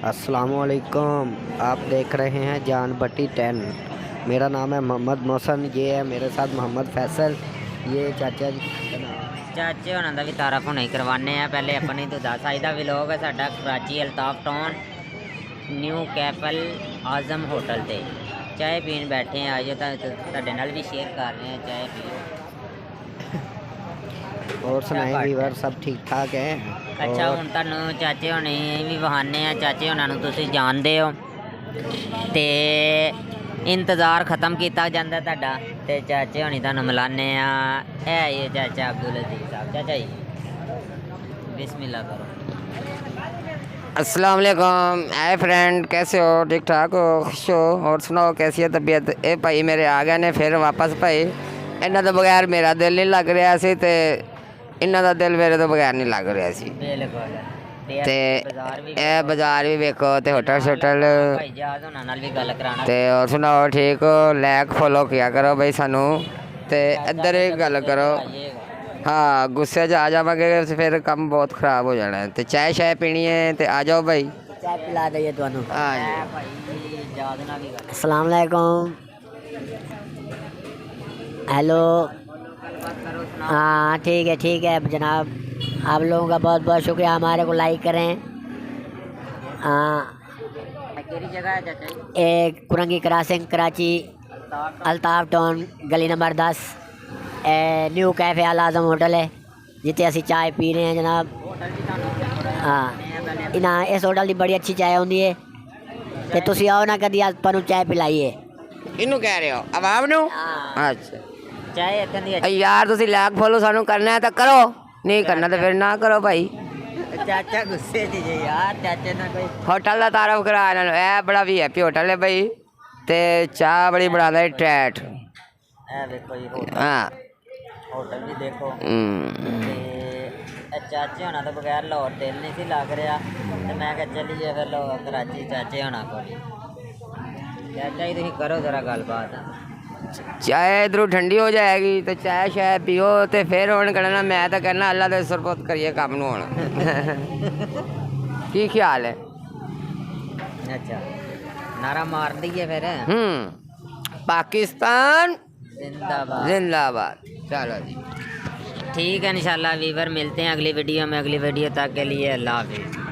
अस्सलामुअलैकुम। आप देख रहे हैं जान भट्टी 10। मेरा नाम है मोहम्मद मोहसन। ये है मेरे साथ मोहम्मद फैसल। ये चाचा जी का नाम है। चाचे होना का भी तारफ होना ही करवाने हैं। पहले अपनी तो दस आज का व्लॉग है साडा कराची अल्ताफ टाउन न्यू कैफल आजम होटल ते चाय पीन बैठे हैं। आज तुहाडे नाल भी शेयर कर रहे हैं चाय पी। और सुनाए वीवर सब ठीक ठाक है। अच्छा हुण तुहानू चाचे होने भी बहाने हैं। चाचे होना नू तुसीं जानदे हो ते इंतज़ार ख़त्म किया जाता तुहाडा ते चाचे होनी तुहानू मिलाने आ। ये चाचा अब्दुल अजीज साहब। चाचा जी बिस्मिल्लाह करो। अस्सलाम वालेकुम। हाय फ्रेंड, कैसे हो? ठीक ठाक हो? खुश हो? और सुनाओ कैसी है तबीयत? ए भाई मेरे आ गए ने फिर वापस। भाई इन्हों तो बगैर मेरा दिल नहीं लग रहा सी ते इन्हों का दिल मेरे तो बगैर नहीं लग रहा सी। बिल्कुल ते ए बाजार भी वेखो ते होटल शोटल ते और सुनाओ ठीक हो? लाइक फॉलो किया करो भाई सानू ते इधर ही गल करो। हाँ गुस्से आ जावांगे फिर काम बहुत ख़राब हो जाना है। तो चाय शाय पीनी है तो आ जाओ भाई, चाय पिला दइए तुहानू। अस्सलाम वालेकुम। हेलो। हाँ ठीक है जनाब। आप लोगों का बहुत बहुत शुक्रिया। हमारे को लाइक करें। एक कुरंगी क्रॉसिंग कराची अल्ताफ टाउन गली नंबर 10 न्यू कैफे अल आज़म होटल है जिते असी चाय पी रहे हैं जनाब। हाँ इना इस होटल की बड़ी अच्छी चाय होती है तो तुसी आओ ना कभी तुहानू चाय पिलाइए। इनू कह रहे हो आवाम नू? अच्छा चाय यार तुसी लाइक फॉलो सानू करना है तो करो, नहीं करना तो फिर ना करो भाई। चाचा गुस्से च जे यार चाचे ना कोई होटल का तारफ करा इन्होंने। ए बड़ा वीआईपी होटल है भाई ते चाह बड़ी बनाता है टैट। देखो जी हाँ होटल भी देखो ते चाचे होना तो बगैर लाहौर दिल नहीं सी लग रहा तो मैं क्या चलीए फिर लाहौर कराची चाचे होना को। चाचा जी तुम करो जरा गलबात। चाय इधरों ठंडी हो जाएगी तो चाय शाय पियो तो फिर हुण करना। मैं तो कहना अल्लाह दे सुरपुर्द करिए काम नूं हुण। की ख्याल है? अच्छा नारा मार दीजिए फिर। पाकिस्तान जिंदाबाद जिंदाबाद। चलो जी ठीक है इंशाल्लाह वीवर मिलते हैं अगली वीडियो में। अगली वीडियो तक के लिए अल्लाह हाफिज़।